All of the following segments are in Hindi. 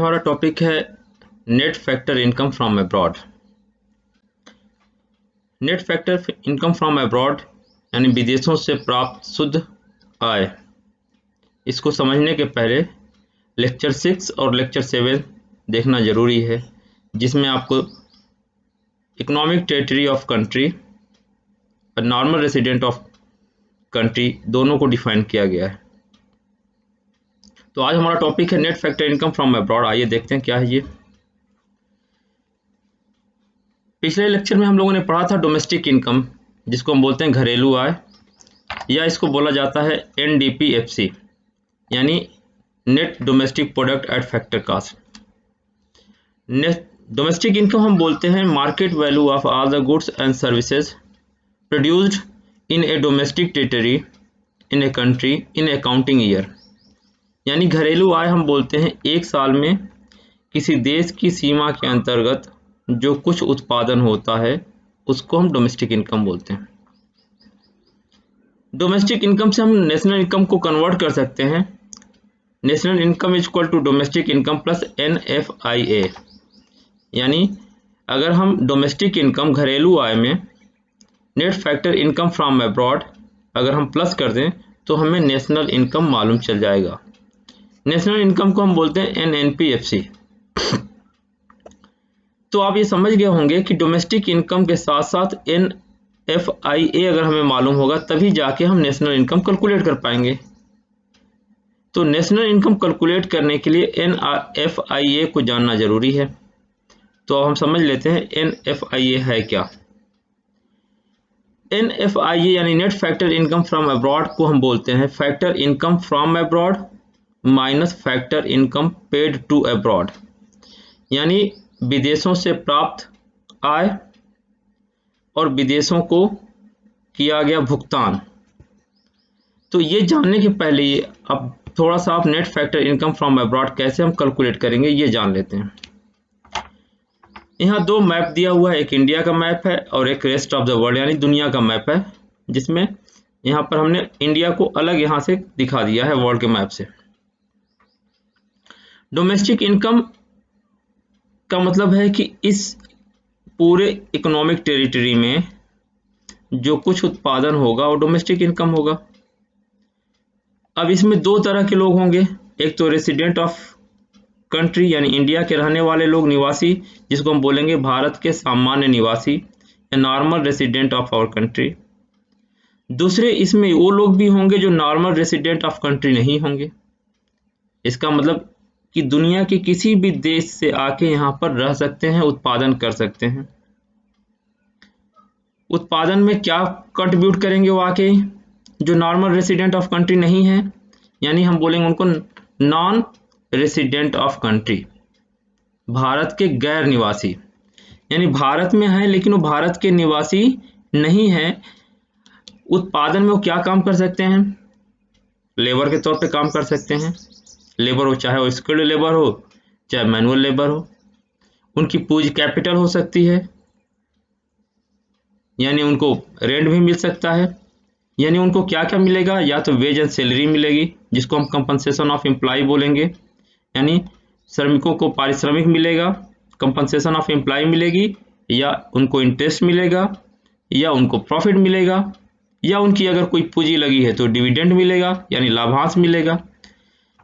हमारा टॉपिक है net factor income from abroad. Net factor income from abroad यानी विदेशों से प्राप्त शुद्ध आय। इसको समझने के पहले लेक्चर 6 और लेक्चर 7 देखना ज़रूरी है, जिसमें आपको इकोनॉमिक टेरिटरी ऑफ कंट्री और नॉर्मल रेसिडेंट ऑफ कंट्री दोनों को डिफाइन किया गया है। तो आज हमारा टॉपिक है net factor income from abroad. आइए देखते हैं क्या है ये। पिछले लेक्चर में हम लोगों ने पढ़ा था डोमेस्टिक इनकम, जिसको हम बोलते हैं घरेलू आय, या इसको बोला जाता है NDPFC यानी net domestic product at factor cost. Net domestic income हम बोलते हैं market value of all the goods and services produced in a domestic territory in a country in accounting year. यानी घरेलू आय हम बोलते हैं एक साल में किसी देश की सीमा के अंतर्गत जो कुछ उत्पादन होता है उसको हम डोमेस्टिक इनकम बोलते हैं। डोमेस्टिक इनकम से हम नेशनल इनकम को कन्वर्ट कर सकते हैं। National income is equal to domestic income plus NFIA। यानी अगर हम डोमेस्टिक इनकम घरेलू आय में net factor income from abroad अगर हम प्लस कर दें तो हमें नेशनल इनकम मालूम चल जाएगा। नेशनल इनकम को हम बोलते हैं NNPFC। तो आप ये समझ गए होंगे कि डोमेस्टिक इनकम के साथ साथ NFIA अगर हमें मालूम होगा तभी जाके हम नेशनल इनकम कैलकुलेट कर पाएंगे। तो नेशनल इनकम कैलकुलेट करने के लिए NFIA को जानना जरूरी है। तो हम समझ लेते हैं NFIA है क्या। NFIA यानी net factor income from abroad को हम बोलते हैं factor income from abroad minus factor income paid to abroad. यानी विदेशों से प्राप्त आय और विदेशों को किया गया भुगतान। तो ये जानने के पहले अब थोड़ा सा आप net factor income from abroad कैसे हम कैलकुलेट करेंगे ये जान लेते हैं। यहाँ दो मैप दिया हुआ है, एक इंडिया का मैप है और एक रेस्ट ऑफ द वर्ल्ड यानी दुनिया का मैप है, जिसमें यहाँ पर हमने इंडिया को अलग यहाँ से दिखा दिया है वर्ल्ड के मैप से। डोमेस्टिक इनकम का मतलब है कि इस पूरे इकोनॉमिक टेरिटरी में जो कुछ उत्पादन होगा वो डोमेस्टिक इनकम होगा। अब इसमें दो तरह के लोग होंगे, एक तो रेसिडेंट ऑफ कंट्री यानी इंडिया के रहने वाले लोग, निवासी, जिसको हम बोलेंगे भारत के सामान्य निवासी या normal resident of our country. दूसरे इसमें वो लोग भी होंगे जो नॉर्मल रेसिडेंट ऑफ कंट्री नहीं होंगे। इसका मतलब कि दुनिया के किसी भी देश से आके यहाँ पर रह सकते हैं, उत्पादन कर सकते हैं। उत्पादन में क्या कंट्रीब्यूट करेंगे वो आके जो नॉर्मल रेसिडेंट ऑफ कंट्री नहीं है, यानी हम बोलेंगे उनको non resident of country, Bharat के गैर निवासी। यानी भारत में है लेकिन वो भारत के निवासी नहीं है। उत्पादन में वो क्या काम कर सकते हैं, लेबर के तौर पे काम कर सकते हैं। लेबर हो, चाहे वो स्किल्ड लेबर हो चाहे मैनुअल लेबर हो। उनकी पूंजी कैपिटल हो सकती है, यानी उनको रेंट भी मिल सकता है। यानी उनको क्या क्या मिलेगा, या तो वेज एंड सैलरी मिलेगी जिसको हम कंपनसेशन ऑफ एम्प्लॉय बोलेंगे, यानी श्रमिकों को पारिश्रमिक मिलेगा, कंपनसेशन ऑफ एम्प्लॉय मिलेगी, या उनको इंटरेस्ट मिलेगा, या उनको प्रॉफिट मिलेगा, या उनकी अगर कोई पूंजी लगी है तो डिविडेंड मिलेगा यानी लाभांश मिलेगा।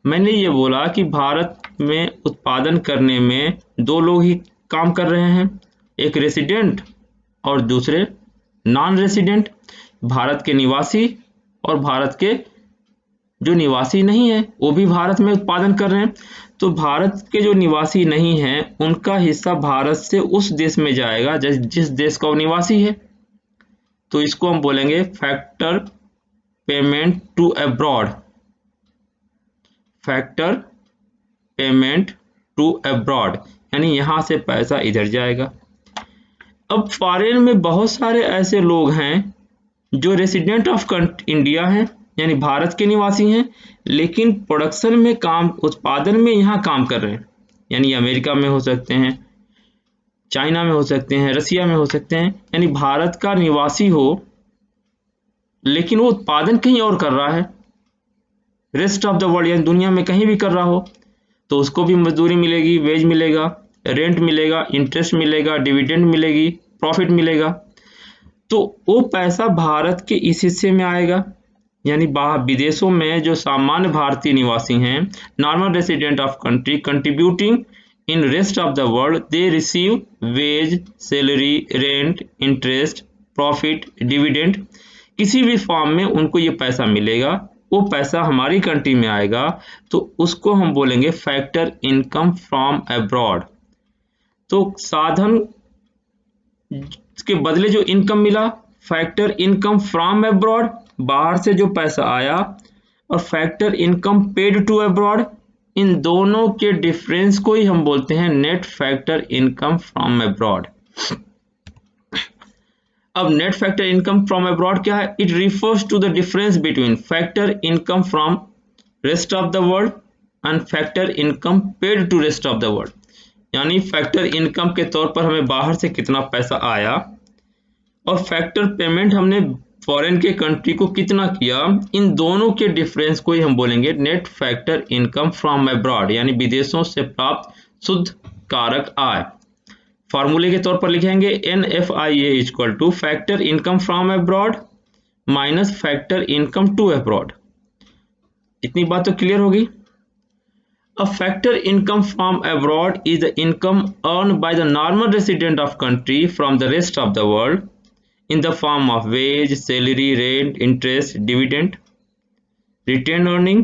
मैंने ये बोला कि भारत में उत्पादन करने में दो लोग ही काम कर रहे हैं, एक रेसिडेंट और दूसरे नॉन रेसिडेंट, भारत के निवासी और भारत के जो निवासी नहीं है वो भी भारत में उत्पादन कर रहे हैं। तो भारत के जो निवासी नहीं हैं उनका हिस्सा भारत से उस देश में जाएगा जिस देश का वो निवासी है। तो इसको हम बोलेंगे factor payment to abroad. Factor payment to abroad यानी यहां से पैसा इधर जाएगा। अब फॉरेन में बहुत सारे ऐसे लोग हैं जो रेसिडेंट ऑफ इंडिया हैं यानी भारत के निवासी हैं, लेकिन प्रोडक्शन में काम, उत्पादन में यहाँ काम कर रहे हैं। यानी अमेरिका में हो सकते हैं, चाइना में हो सकते हैं, रसिया में हो सकते हैं। यानी भारत का निवासी हो लेकिन वो उत्पादन कहीं और कर रहा है, रेस्ट ऑफ द वर्ल्ड यानी दुनिया में कहीं भी कर रहा हो। तो उसको भी मजदूरी मिलेगी, वेज मिलेगा, रेंट मिलेगा, इंटरेस्ट मिलेगा, डिविडेंड मिलेगी, प्रॉफिट मिलेगा। तो वो पैसा भारत के इस हिस्से में आएगा, यानी बाहर विदेशों में जो सामान्य भारतीय निवासी हैं, normal resident of country contributing in rest of the world, they receive wage, salary, rent, interest, profit, dividend, किसी भी फॉर्म में उनको ये पैसा मिलेगा, वो पैसा हमारी कंट्री में आएगा, तो उसको हम बोलेंगे फैक्टर इनकम फ्रॉम अब्रॉड। तो साधन के बदले जो इनकम मिला, फैक्टर इनकम फ्रॉम अब्रॉड, बाहर से जो पैसा आया, और factor income paid to abroad, इन दोनों के डिफरेंस को ही हम बोलते हैं net factor income from abroad. अब net factor income from abroad क्या है? It refers to the difference between factor income from rest of the world and factor income paid to rest of the world. यानी फैक्टर इनकम के तौर पर हमें बाहर से कितना पैसा आया और फैक्टर पेमेंट हमने फॉरेन के कंट्री को कितना किया, इन दोनों के डिफरेंस को ही हम बोलेंगे net factor income from abroad, यानी विदेशों से प्राप्त शुद्ध कारक आय। फॉर्मूले के तौर पर लिखेंगे NFIA equal to factor income from abroad minus factor income to abroad. इतनी बात तो क्लियर होगी। A factor income from abroad is the income earned by the normal resident of country from the rest of the world in the form of wage, salary, rent, interest, dividend, retained earning,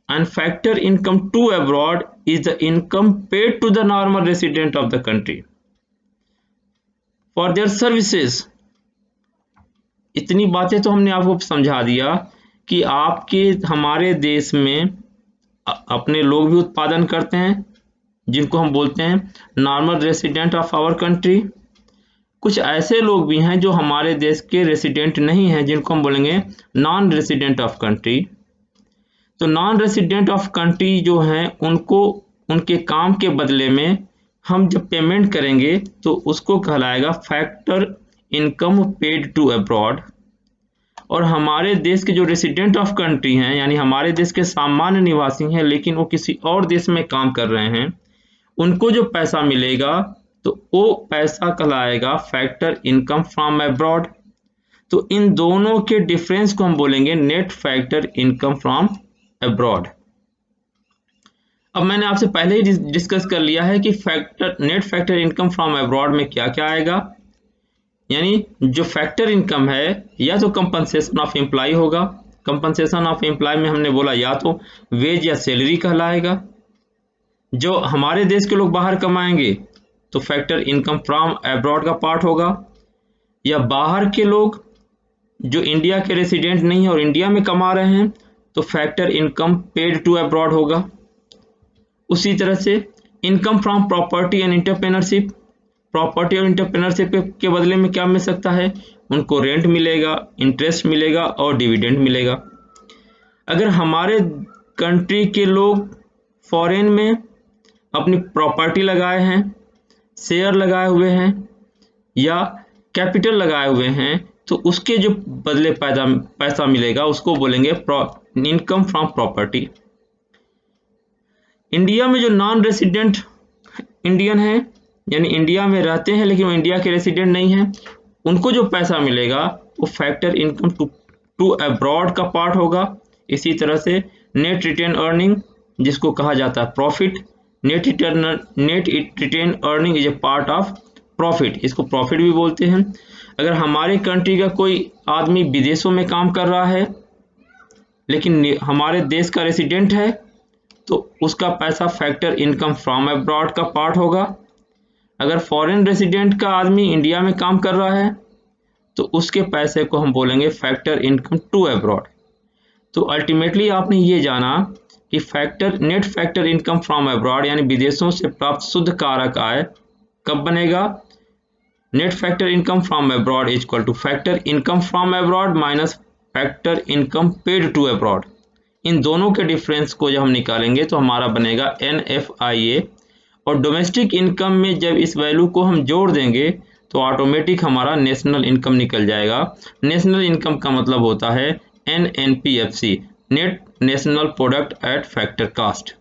and factor income to abroad is the income paid to the normal resident of the country for their services। इतनी बातें तो हमने आपको समझा दिया कि आपके हमारे देश में अपने लोग भी उत्पादन करते हैं, जिनको हम बोलते हैं normal resident of our country. कुछ ऐसे लोग भी हैं जो हमारे देश के रेसिडेंट नहीं हैं, जिनको हम बोलेंगे नॉन रेसिडेंट ऑफ कंट्री। तो नॉन रेसिडेंट ऑफ कंट्री जो हैं, उनको उनके काम के बदले में हम जब पेमेंट करेंगे तो उसको कहलाएगा factor income paid to abroad. और हमारे देश के जो रेसिडेंट ऑफ कंट्री हैं, यानी हमारे देश के सामान्य निवासी हैं लेकिन वो किसी और देश में काम कर रहे हैं, उनको जो पैसा मिलेगा तो वो पैसा कहलाएगा फैक्टर इनकम फ्रॉम अब्रॉड। तो इन दोनों के डिफरेंस को हम बोलेंगे net factor income from abroad. अब मैंने आपसे पहले ही डिस्कस कर लिया है कि net factor income from abroad में क्या क्या आएगा। यानी जो फैक्टर इनकम है या तो कंपनसेशन ऑफ एम्प्लॉय होगा, कंपनसेशन ऑफ एम्प्लॉय में हमने बोला या तो वेज या सैलरी कहलाएगा। जो हमारे देश के लोग बाहर कमाएंगे तो फैक्टर इनकम फ्रॉम अब्रॉड का पार्ट होगा, या बाहर के लोग जो इंडिया के रेसिडेंट नहीं है और इंडिया में कमा रहे हैं तो factor income paid to abroad होगा। उसी तरह से income from property and entrepreneurship, property और एंटरप्रेन्योरशिप के बदले में क्या मिल सकता है? उनको रेंट मिलेगा, इंटरेस्ट मिलेगा और डिविडेंड मिलेगा। अगर हमारे कंट्री के लोग फॉरेन में अपनी प्रॉपर्टी लगाए हैं, शेयर लगाए हुए हैं या कैपिटल लगाए हुए हैं, तो उसके जो बदले पैसा मिलेगा उसको बोलेंगे इनकम फ्रॉम प्रॉपर्टी। इंडिया में जो नॉन रेसिडेंट इंडियन है, यानी इंडिया में रहते हैं लेकिन वो इंडिया के रेसिडेंट नहीं है, उनको जो पैसा मिलेगा वो फैक्टर इनकम टू अब्रॉड का पार्ट होगा। इसी तरह से नेट रिटेन अर्निंग, जिसको कहा जाता है profit, net retained earning is a part of profit, इसको प्रॉफिट भी बोलते हैं। अगर हमारे कंट्री का कोई आदमी विदेशों में काम कर रहा है लेकिन हमारे देश का रेसिडेंट है तो उसका पैसा फैक्टर इनकम फ्रॉम अब्रॉड का पार्ट होगा। अगर फॉरेन रेसिडेंट का आदमी इंडिया में काम कर रहा है तो उसके पैसे को हम बोलेंगे फैक्टर इनकम टू अब्रॉड। तो अल्टीमेटली आपने ये जाना कि net factor income from abroad यानी विदेशों से प्राप्त शुद्ध कारक आय कब बनेगा? Net factor income from abroad equal to factor income from abroad minus factor income paid to abroad. इन दोनों के डिफरेंस को जब हम निकालेंगे तो हमारा बनेगा NFIA, और डोमेस्टिक इनकम में जब इस वैल्यू को हम जोड़ देंगे तो ऑटोमेटिक हमारा नेशनल इनकम निकल जाएगा। नेशनल इनकम का मतलब होता है NNPFC, net national product at factor cast.